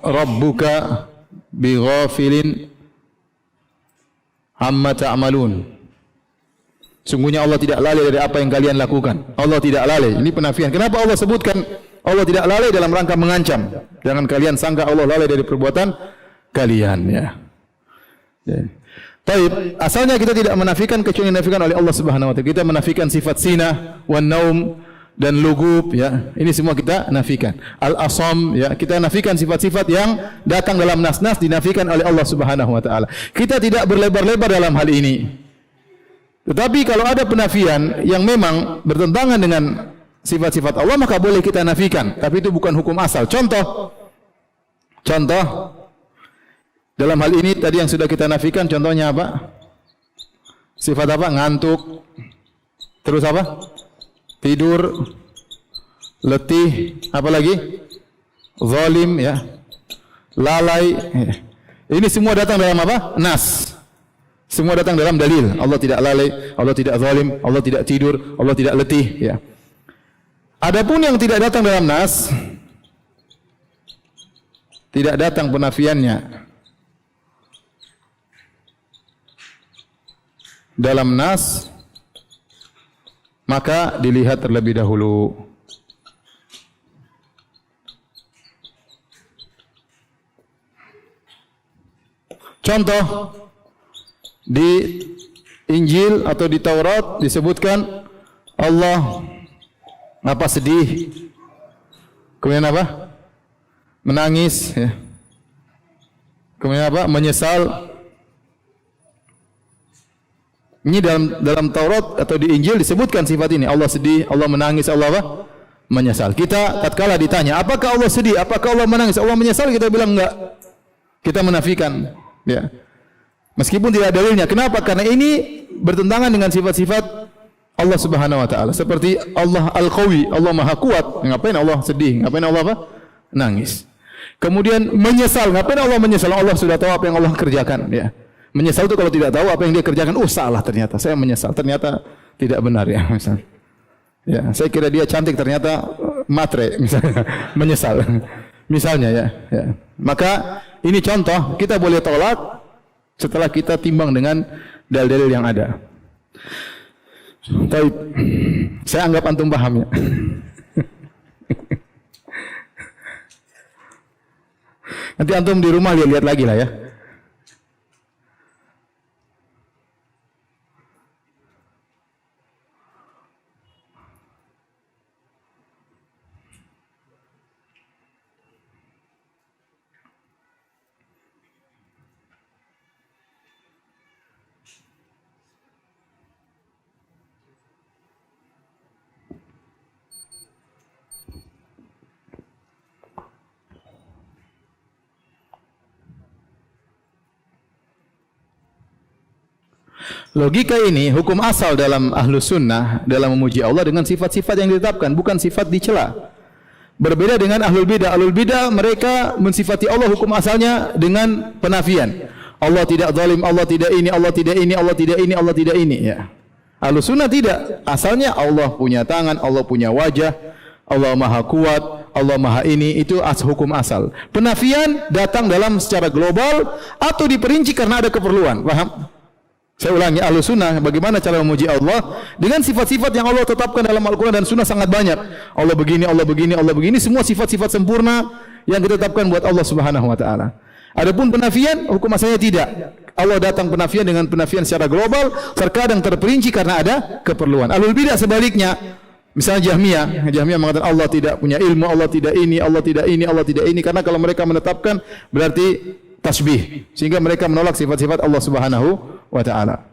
rabbuka bighafilin amma ta'malun." Sungguhnya Allah tidak lalai dari apa yang kalian lakukan. Allah tidak lalai. Ini penafian. Kenapa Allah sebutkan Allah tidak lalai dalam rangka mengancam? Jangan kalian sangka Allah lalai dari perbuatan kalian ya. Taib, asalnya kita tidak menafikan kecuali dinafikan oleh Allah Subhanahu wa taala. Kita menafikan sifat sina, wan naum dan lugub ya. Ini semua kita nafikan. Al-asam ya, kita nafikan sifat-sifat yang datang dalam nas-nas dinafikan oleh Allah Subhanahu wa taala. Kita tidak berlebar-lebar dalam hal ini. Tetapi kalau ada penafian yang memang bertentangan dengan sifat-sifat Allah, maka boleh kita nafikan. Tapi itu bukan hukum asal. Contoh, dalam hal ini tadi yang sudah kita nafikan, contohnya apa? Sifat apa? Ngantuk. Terus apa? Tidur, letih, apa lagi? Zalim, ya. Lalai. Ini semua datang dalam apa? Nas. Semua datang dalam dalil. Allah tidak lalai, Allah tidak zalim, Allah tidak tidur, Allah tidak letih, ya. Adapun yang tidak datang dalam nas, tidak datang penafiannya dalam nas, maka dilihat terlebih dahulu. Contoh, di Injil atau di Taurat disebutkan Allah apa sedih, kemudian apa? Menangis, ya. Kemudian apa? Menyesal. Ini dalam Taurat atau di Injil disebutkan sifat ini. Allah sedih, Allah menangis, Allah apa? Menyesal. Kita tatkala ditanya, apakah Allah sedih? Apakah Allah menangis? Allah menyesal? Kita bilang enggak. Kita menafikan, ya. Meskipun tidak ada dalilnya. Kenapa? Karena ini bertentangan dengan sifat-sifat Allah Subhanahu wa taala. Seperti Allah Al-Qawi, Allah Maha Kuat. Ngapain Allah sedih? Ngapain Allah apa? Nangis. Kemudian menyesal. Ngapain Allah menyesal? Allah sudah tahu apa yang Allah kerjakan, ya. Menyesal itu kalau tidak tahu apa yang dia kerjakan, salah ternyata. Saya menyesal. Ternyata tidak benar, ya, misalnya. Ya, saya kira dia cantik, ternyata matre, misalnya. Menyesal. Misalnya, ya. Maka ini contoh, kita boleh tolak setelah kita timbang dengan dalil-dalil yang ada. Taib. Saya anggap antum paham, ya. Nanti antum di rumah lihat-lihat lagi lah, ya. Logika ini hukum asal dalam Ahlus Sunnah dalam memuji Allah dengan sifat-sifat yang ditetapkan, bukan sifat dicela. Berbeda dengan Ahlul Bidah. Ahlul Bidah mereka mensifati Allah hukum asalnya dengan penafian. Allah tidak zalim, Allah tidak ini, Allah tidak ini, Allah tidak ini, Allah tidak ini, ya. Ahlus Sunnah tidak. Asalnya Allah punya tangan, Allah punya wajah, Allah Maha Kuat, Allah Maha ini, itu hukum asal. Penafian datang dalam secara global atau diperinci karena ada keperluan. Paham? Saya ulangi, Ahlus Sunnah bagaimana cara memuji Allah dengan sifat-sifat yang Allah tetapkan dalam Al-Quran dan Sunnah sangat banyak. Allah begini, Allah begini, Allah begini, semua sifat-sifat sempurna yang ditetapkan buat Allah Subhanahu wa taala. Adapun penafian hukum asalnya tidak. Allah datang penafian dengan penafian secara global, terkadang terperinci karena ada keperluan. Ahlul Bidah sebaliknya. Misalnya Jahmiyah mengatakan Allah tidak punya ilmu, Allah tidak ini, Allah tidak ini, Allah tidak ini, karena kalau mereka menetapkan berarti tasbih, sehingga mereka menolak sifat-sifat Allah Subhanahu wa taala.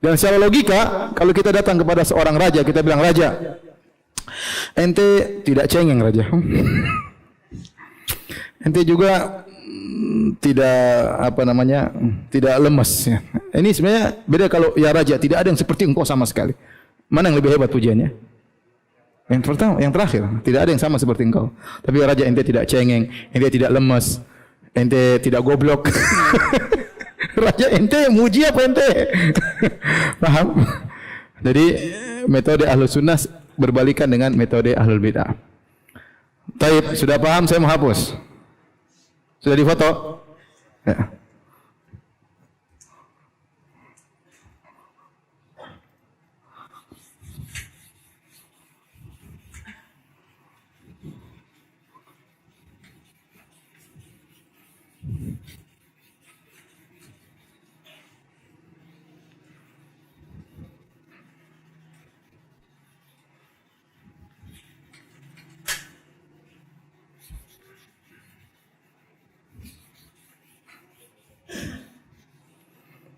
Dan secara logika, kalau kita datang kepada seorang raja, kita bilang, "Raja, ente tidak cengeng, Raja. Ente juga tidak tidak lemes, ya." Ini sebenarnya beda. Kalau ya Raja, tidak ada yang seperti engkau sama sekali. Mana yang lebih hebat pujiannya? Yang pertama, yang terakhir, tidak ada yang sama seperti engkau. Tapi ya Raja, ente tidak cengeng, ente tidak lemes. ente tidak goblok. Raja ente muji apa ente? Paham? Jadi metode Ahlus Sunnah berbalikan dengan metode Ahlul Bid'ah. Taib, sudah paham? Saya mau hapus. Sudah difoto? Ya.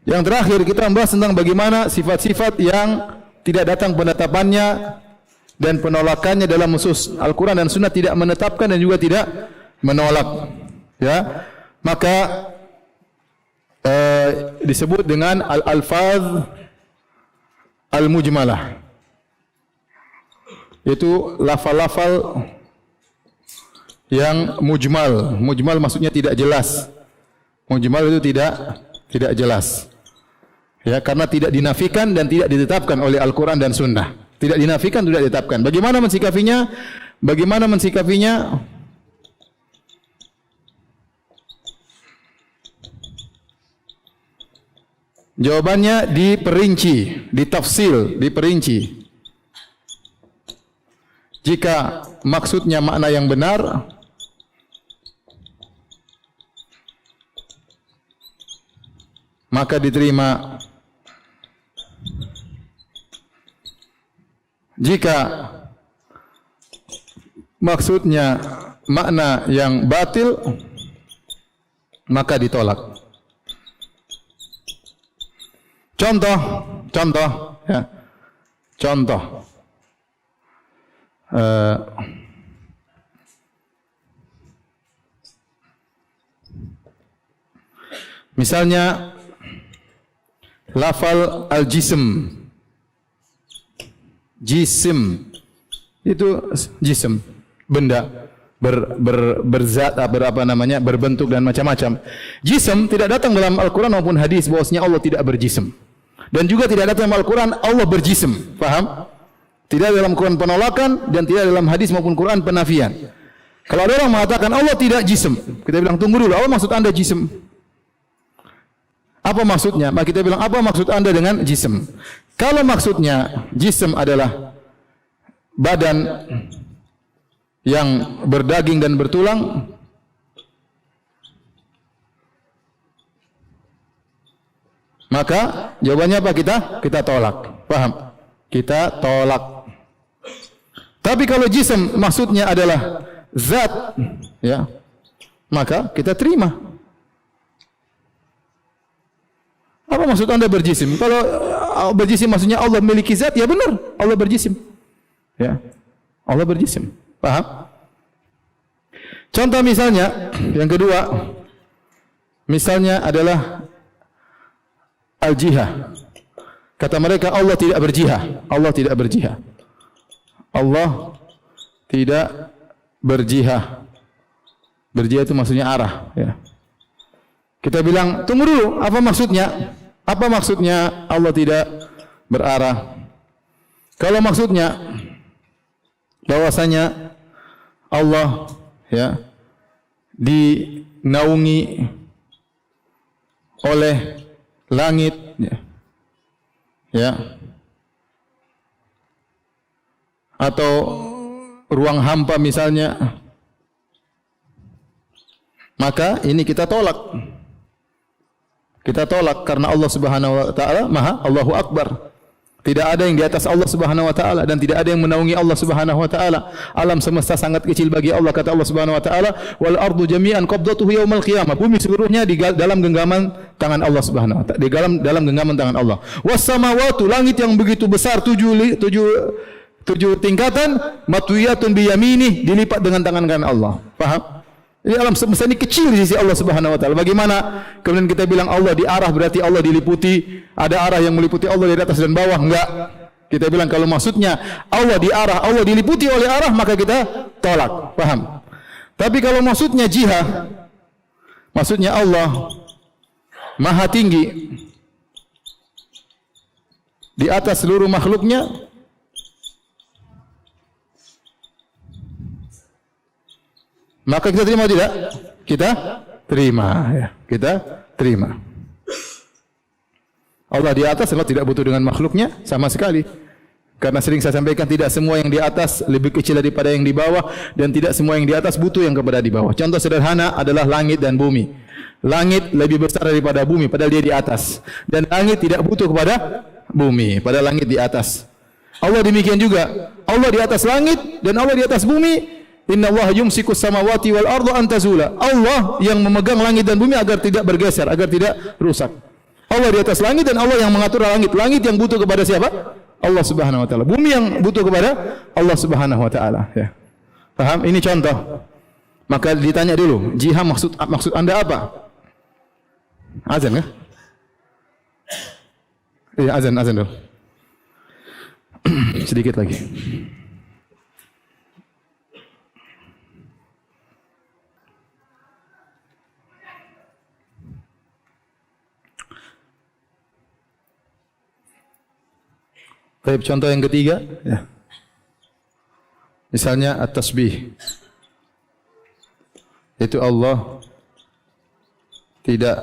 Yang terakhir kita membahas tentang bagaimana sifat-sifat yang tidak datang penetapannya dan penolakannya dalam nusus Al-Quran dan Sunnah, tidak menetapkan dan juga tidak menolak. Ya, maka disebut dengan al-alfaz al-mujmalah. Itu lafal-lafal yang mujmal. Mujmal maksudnya tidak jelas. Mujmal itu tidak jelas. Ya, karena tidak dinafikan dan tidak ditetapkan oleh Al-Quran dan Sunnah. Tidak dinafikan, tidak ditetapkan. Bagaimana mensikapinya? Bagaimana mensikapinya? Jawabannya diperinci, ditafsil, diperinci. Jika maksudnya makna yang benar, maka diterima. Jika maksudnya makna yang batil, maka ditolak. Contoh, ya. Contoh. Misalnya lafal al-jism. Jisim itu jisim, benda berzat, berapa namanya, berbentuk dan macam-macam. Jisim tidak datang dalam Al-Quran maupun hadis bahwasanya Allah tidak berjisim. Dan juga tidak datang dalam Al-Quran Allah berjisim. Paham? Tidak dalam Quran penolakan dan tidak dalam hadis maupun Quran penafian. Kalau ada orang mengatakan Allah tidak jisim, kita bilang tunggu dulu, apa maksud Anda jisim? Apa maksudnya? Maka kita bilang, apa maksud Anda dengan jisim? Kalau maksudnya jisim adalah badan yang berdaging dan bertulang, maka jawabannya apa? Kita tolak. Paham? Kita tolak. Tapi kalau jisim maksudnya adalah zat, ya, maka kita terima. Apa maksud Anda berjisim? Kalau berjisim maksudnya Allah memiliki zat, ya benar, Allah berjisim. Ya. Allah berjisim. Paham? Contoh misalnya yang kedua, misalnya adalah al-jihah. Kata mereka Allah tidak berjihah. Allah tidak berjihah. Allah tidak berjihah. Berjihah itu maksudnya arah, ya. Kita bilang, tunggu dulu, apa maksudnya? Apa maksudnya Allah tidak berarah? Kalau maksudnya bahwasanya Allah, ya, dinaungi oleh langit, ya, atau ruang hampa misalnya, maka ini kita tolak. Kita tolak karena Allah Subhanahu wa taala Maha, Allahu Akbar. Tidak ada yang di atas Allah Subhanahu wa taala dan tidak ada yang menaungi Allah Subhanahu wa taala. Alam semesta sangat kecil bagi Allah, kata Allah Subhanahu wa taala, wal ardu jami'an qabdatuhu yaumal qiyamah. Bumi seluruhnya di dalam genggaman tangan Allah Subhanahu wa taala, di dalam genggaman tangan Allah. Was samawati, langit yang begitu besar, tujuh tingkatan, matwiyatun bi yaminih, dilipat dengan tangan kanan Allah. Paham? Ini alam semesta ini kecil di sisi Allah Subhanahu wa taala. Bagaimana kemudian kita bilang Allah diarah, berarti Allah diliputi, ada arah yang meliputi Allah dari atas dan bawah? Enggak. Kita bilang kalau maksudnya Allah diarah, Allah diliputi oleh arah, maka kita tolak. Paham? Tapi kalau maksudnya jihad, Maksudnya Allah Maha tinggi di atas seluruh makhluknya, maka kita terima tidak? Kita terima, ya. Kita terima. Allah di atas, Allah tidak butuh dengan makhluknya sama sekali. Karena sering saya sampaikan, tidak semua yang di atas lebih kecil daripada yang di bawah, dan tidak semua yang di atas butuh yang kepada di bawah. Contoh sederhana adalah langit dan bumi. Langit lebih besar daripada bumi, padahal dia di atas. Dan langit tidak butuh kepada bumi, padahal langit di atas. Allah demikian juga. Allah di atas langit dan Allah di atas bumi. Inna Allah yumsikus samawati wal arda an tazula. Allah yang memegang langit dan bumi agar tidak bergeser, agar tidak rusak. Allah di atas langit dan Allah yang mengatur langit. Langit yang butuh kepada siapa? Allah Subhanahu wa taala. Bumi yang butuh kepada Allah Subhanahu wa taala, ya. Paham? Ini contoh. Maka ditanya dulu, jihad maksud Anda apa? Azan kah? Iya, azan dulu. Sedikit lagi. Baik, contoh yang ketiga, ya. Misalnya at-tasbih. Itu Allah tidak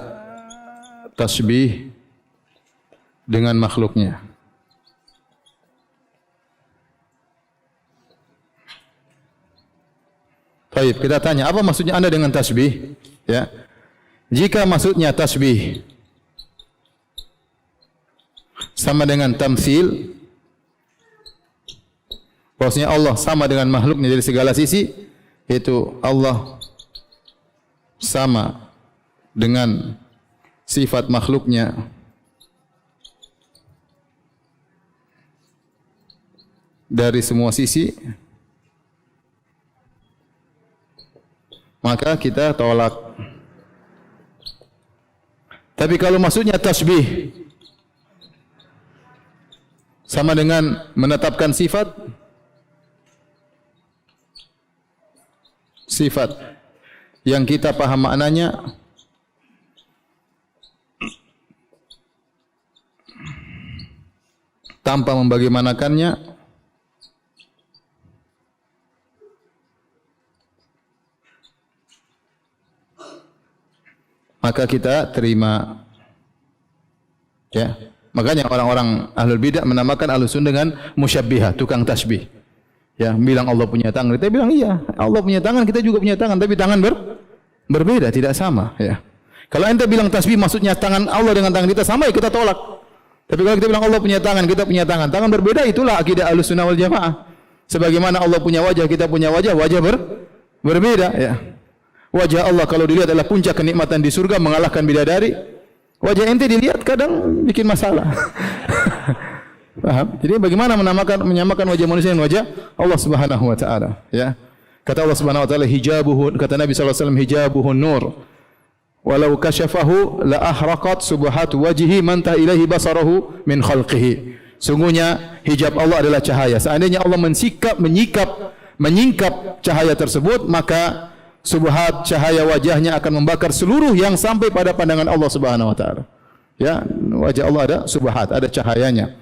tasbih dengan makhluknya. Baik, kita tanya, apa maksudnya Anda dengan tasbih? Ya. Jika maksudnya tasbih sama dengan tamtsil, bahwasanya Allah sama dengan makhluknya dari segala sisi, yaitu Allah sama dengan sifat makhluknya dari semua sisi, maka kita tolak. Tapi kalau maksudnya tasbih sama dengan menetapkan sifat yang kita paham maknanya, tanpa membagaimanakannya, maka kita terima. Ya, makanya orang-orang ahlul bidah menamakan ahlus sunnah dengan musyabbihah, tukang tasbih. Ya, bilang Allah punya tangan, kita bilang iya, Allah punya tangan, kita juga punya tangan, tapi tangan berbeda, tidak sama, ya. Kalau ente bilang tasbih maksudnya tangan Allah dengan tangan kita sama, ya kita tolak. Tapi kalau kita bilang Allah punya tangan, kita punya tangan berbeda, itulah akidah Ahlussunnah wal Jamaah. Sebagaimana Allah punya wajah, kita punya wajah berbeda, ya. Wajah Allah kalau dilihat adalah puncak kenikmatan di surga, mengalahkan bidadari. Wajah ente dilihat kadang bikin masalah. Paham? Jadi bagaimana menyamakan wajah manusia dengan wajah Allah Subhanahu wa taala, ya. Kata Allah Subhanahu wa taala, hijabuhu, kata Nabi sallallahu alaihi wasallam, hijabuhun nur. Walau kasyafahu la ahraqat subhatu wajhi man ta ilaihi basarahu min khalqihi. Sungguhnya hijab Allah adalah cahaya. Seandainya Allah menyingkap cahaya tersebut, maka subhat cahaya wajahnya akan membakar seluruh yang sampai pada pandangan Allah Subhanahu wa taala. Ya, wajah Allah ada subhat, ada cahayanya.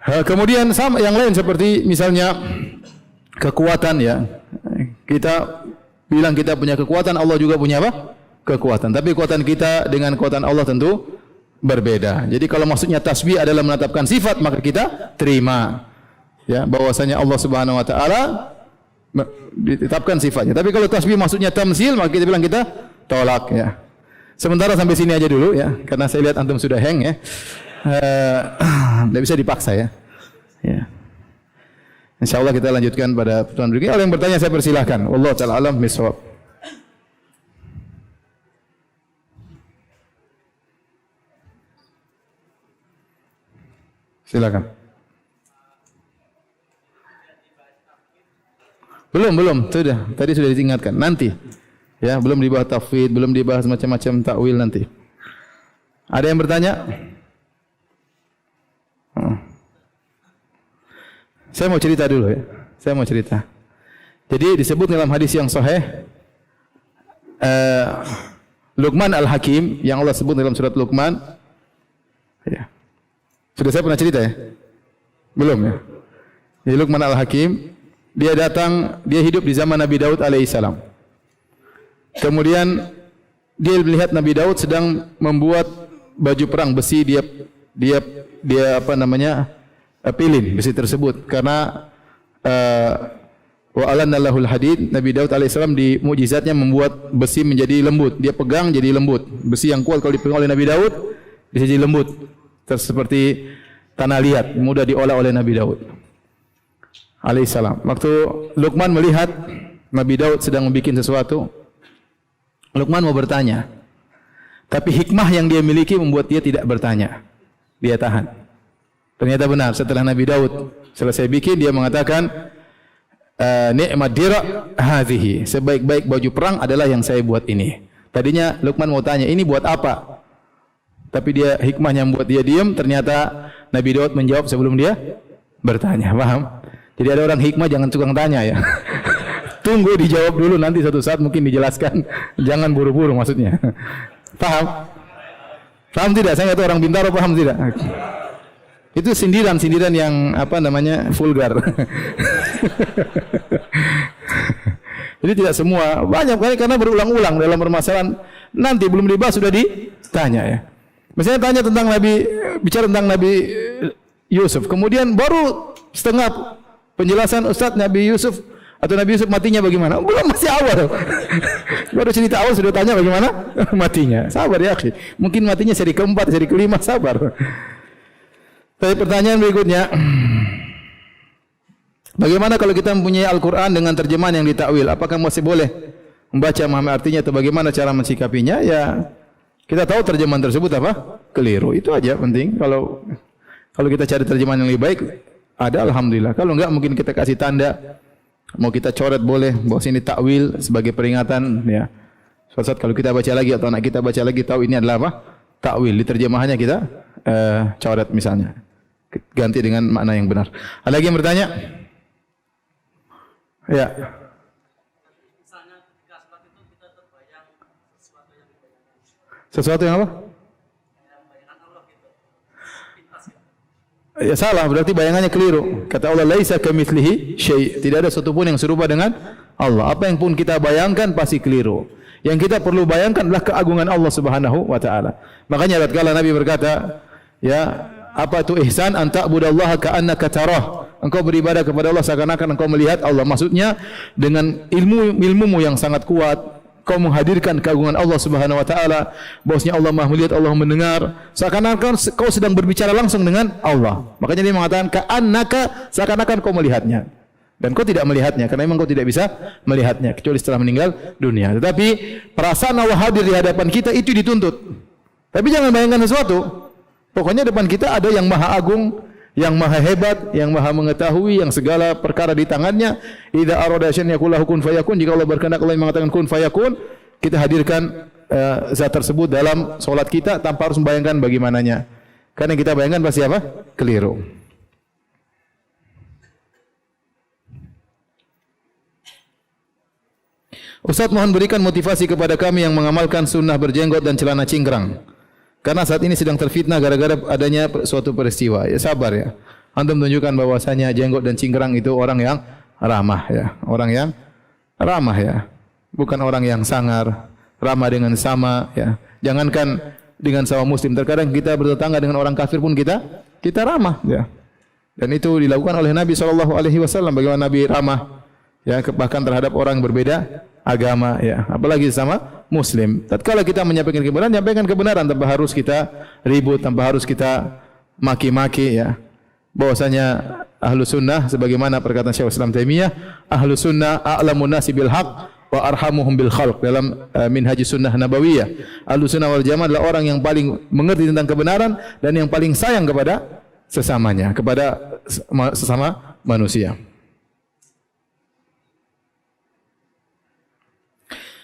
Kemudian sama yang lain seperti misalnya kekuatan, ya. Kita bilang kita punya kekuatan, Allah juga punya apa? Kekuatan. Tapi kekuatan kita dengan kekuatan Allah tentu berbeda. Jadi kalau maksudnya tasbih adalah menetapkan sifat, maka kita terima. Ya, bahwasanya Allah Subhanahu wa taala ditetapkan sifatnya. Tapi kalau tasbih maksudnya tamtsil, maka kita bilang kita tolak, ya. Sementara sampai sini aja dulu, ya, karena saya lihat antum sudah hang, ya. Tidak bisa dipaksa, ya. Ya. Insyaallah kita lanjutkan pada pertemuan berikutnya. Kalau yang bertanya saya persilahkan. Wallahu taala alam bisawab. Silakan. Belum, sudah. Tadi sudah diingatkan. Nanti. Ya, belum dibahas tafwid, belum dibahas macam-macam takwil nanti. Ada yang bertanya? Saya mau cerita dulu, ya. Saya mau cerita. Jadi disebut dalam hadis yang sahih, Luqman Al-Hakim yang Allah sebut dalam surat Luqman. Ya. Sudah saya pernah cerita ya? Belum ya? Jadi Luqman Al-Hakim, dia hidup di zaman Nabi Daud alaihissalam. Kemudian dia melihat Nabi Daud sedang membuat baju perang besi, dia pilin besi tersebut karena wa alanna lahul hadid. Nabi Daud alaihissalam di mukjizatnya membuat besi menjadi lembut. Dia pegang jadi lembut. Besi yang kuat kalau dipegang oleh Nabi Daud bisa jadi lembut. Seperti tanah liat, mudah diolah oleh Nabi Daud alaihissalam. Waktu Luqman melihat Nabi Daud sedang membuat sesuatu, Luqman mau bertanya, tapi hikmah yang dia miliki membuat dia tidak bertanya. Dia tahan. Ternyata benar, setelah Nabi Daud selesai bikin, dia mengatakan, ni'mat dira' hadhihi. Sebaik-baik baju perang adalah yang saya buat ini. Tadinya Luqman mau tanya, ini buat apa? Tapi dia hikmahnya membuat dia diam. Ternyata Nabi Daud menjawab sebelum dia bertanya. Paham? Jadi ada orang hikmah jangan tukang tanya ya. Tunggu dijawab dulu, nanti satu saat mungkin dijelaskan. Jangan buru-buru maksudnya. Paham? Paham tidak? Saya nggak tahu orang Bintaro paham tidak? Itu sindiran yang vulgar. Jadi tidak semua, banyak kali karena berulang-ulang dalam permasalahan. Nanti belum dibahas sudah ditanya ya. Misalnya tanya tentang bicara tentang Nabi Yusuf, kemudian baru setengah penjelasan Ustaz Nabi Yusuf atau Nabi Yusuf matinya bagaimana? Belum, masih awal. Baru cerita awal sudah tanya bagaimana matinya. Sabar ya akhi. Mungkin matinya seri keempat, seri kelima, sabar. Tapi pertanyaan berikutnya, bagaimana kalau kita mempunyai Al-Quran dengan terjemahan yang ditakwil? Apakah masih boleh membaca memahami artinya atau bagaimana cara mensikapinya? Ya, kita tahu terjemahan tersebut apa? Keliru. Itu aja penting. Kalau kita cari terjemahan yang lebih baik, ada alhamdulillah. Kalau enggak mungkin kita kasih tanda. Mau kita coret boleh, bahwa sini takwil sebagai peringatan ya. Suatu saat kalau kita baca lagi atau anak kita baca lagi tahu ini adalah apa? Takwil. Di terjemahannya kita coret misalnya. Ganti dengan makna yang benar. Ada lagi yang bertanya? Ya. Sesuatu yang apa? Ya salah, berarti bayangannya keliru. Kata Allah, laisa kamitslihi syai'. Tidak ada satu pun yang serupa dengan Allah. Apa yang pun kita bayangkan pasti keliru. Yang kita perlu bayangkan adalah keagungan Allah Subhanahu wa taala. Makanya tatkala Nabi berkata, ya, apa itu ihsan? Anta budallaha ka'annaka tarah. Engkau beribadah kepada Allah seakan-akan engkau melihat Allah. Maksudnya dengan ilmumu yang sangat kuat, kau menghadirkan keagungan Allah Subhanahu wa taala, bahwasanya Allah Maha melihat, Allah mendengar, seakan-akan kau sedang berbicara langsung dengan Allah. Makanya dia mengatakan ka'annaka, seakan-akan kau melihatnya. Dan kau tidak melihatnya karena memang kau tidak bisa melihatnya kecuali setelah meninggal dunia. Tetapi perasaan Allah hadir di hadapan kita itu dituntut. Tapi jangan bayangkan sesuatu. Pokoknya depan kita ada yang Maha Agung, yang Maha Hebat, yang Maha Mengetahui, yang segala perkara di tangannya. Idza arada syai'an yaqul lahu kun fayakun. Jika Allah berkehendak, Allah mengatakan kun fayakun, kita hadirkan zat tersebut dalam solat kita tanpa harus membayangkan bagaimananya. Karena kita bayangkan pasti apa? Keliru. Ustaz, mohon berikan motivasi kepada kami yang mengamalkan sunnah berjenggot dan celana cingkrang. Karena saat ini sedang terfitnah gara-gara adanya suatu peristiwa. Ya sabar ya. Antum menunjukkan bahwasanya jenggot dan cingkrang itu orang yang ramah ya. Orang yang ramah ya. Bukan orang yang sangar, ramah dengan sama ya. Jangankan dengan sama muslim, terkadang kita bertetangga dengan orang kafir pun kita ramah ya. Dan itu dilakukan oleh Nabi SAW. Bagaimana Nabi ramah ya, bahkan terhadap orang yang berbeda agama ya, apalagi sama muslim. Tatkala kita menyampaikan kebenaran tanpa harus kita ribut, tanpa harus kita maki-maki ya. Bahwasanya ahlu sunnah sebagaimana perkataan Syekh Islam Taimiyah, ahlu sunnah a'lamun nasi bil haq wa arhamuhum bil khalq dalam minhajus sunnah nabawiyah. Ahlu sunnah wal jamaah adalah orang yang paling mengerti tentang kebenaran dan yang paling sayang kepada sesamanya, kepada sesama manusia.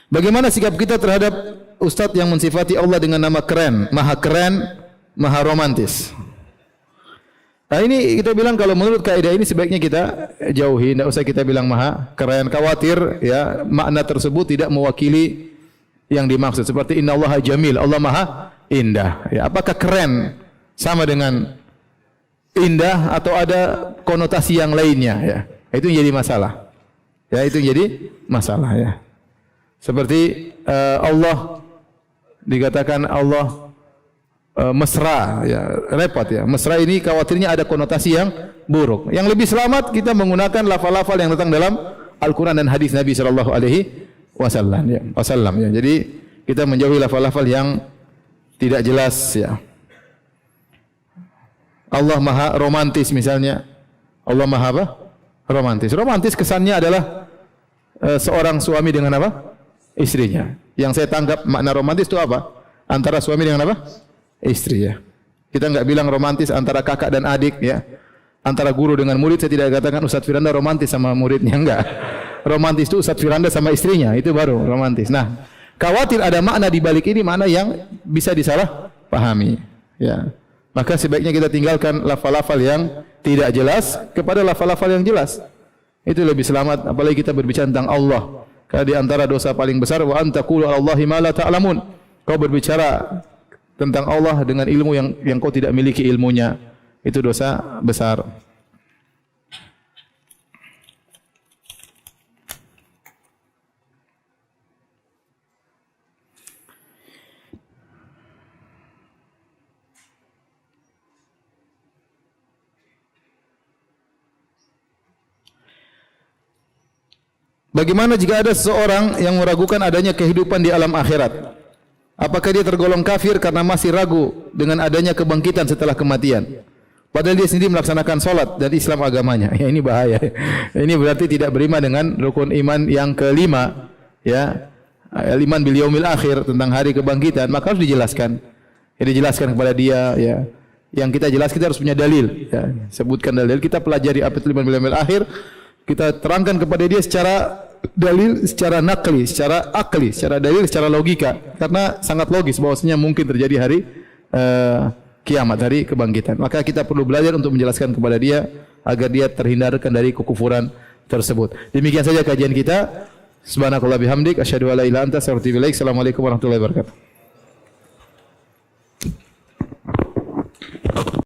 Bagaimana sikap kita terhadap ustadz yang mensifati Allah dengan nama keren, maha romantis? Nah ini kita bilang kalau menurut kaidah ini sebaiknya kita jauhi, tidak usah kita bilang maha keren, khawatir ya makna tersebut tidak mewakili yang dimaksud. Seperti innallaha jamil, Allah Maha indah. Ya, apakah keren sama dengan indah atau ada konotasi yang lainnya? Ya, itu yang jadi masalah. Ya, itu yang jadi masalah. Ya, seperti Allah dikatakan Allah mesra, ya repot ya. Mesra ini khawatirnya ada konotasi yang buruk. Yang lebih selamat kita menggunakan lafal-lafal yang datang dalam Al-Quran dan hadis Nabi sallallahu alaihi wasallam ya. Jadi kita menjauhi lafal-lafal yang tidak jelas ya. Allah Maha romantis misalnya. Allah Maha apa? Romantis. Romantis kesannya adalah seorang suami dengan apa? Istrinya. Yang saya tangkap makna romantis itu apa? Antara suami dengan apa? Istri ya. Kita enggak bilang romantis antara kakak dan adik ya. Antara guru dengan murid, saya tidak katakan Ustaz Firanda romantis sama muridnya, enggak. Romantis itu Ustaz Firanda sama istrinya, itu baru romantis. Nah, khawatir ada makna di balik ini, makna yang bisa disalah pahami. Ya. Maka sebaiknya kita tinggalkan lafal-lafal yang tidak jelas kepada lafal-lafal yang jelas. Itu lebih selamat, apalagi kita berbicara tentang Allah. Karena di antara dosa paling besar wa antaqulu 'alallahi ma la ta'lamun. Kau berbicara tentang Allah dengan ilmu yang kau tidak miliki ilmunya. Itu dosa besar. Bagaimana jika ada seseorang yang meragukan adanya kehidupan di alam akhirat? Apakah dia tergolong kafir karena masih ragu dengan adanya kebangkitan setelah kematian? Padahal dia sendiri melaksanakan solat dan Islam agamanya. Ya, ini bahaya. Ini berarti tidak beriman dengan rukun iman yang kelima. Ya, iman bil yaumil akhir, tentang hari kebangkitan. Maka harus dijelaskan. Ya, dijelaskan kepada dia. Ya, yang kita jelas kita harus punya dalil. Ya, sebutkan dalil. Kita pelajari apa itu iman bil yaumil akhir. Kita terangkan kepada dia secara dalil, secara nakli, secara akli, secara dalil, secara logika. Karena sangat logis bahwasanya mungkin terjadi hari kiamat, hari kebangkitan. Maka kita perlu belajar untuk menjelaskan kepada dia agar dia terhindarkan dari kekufuran tersebut. Demikian saja kajian kita. Subhanakallah bihamdik asyhadu an la ilaha illa anta astaghfiruka wa atubu ilaik. Assalamualaikum warahmatullahi wabarakatuh.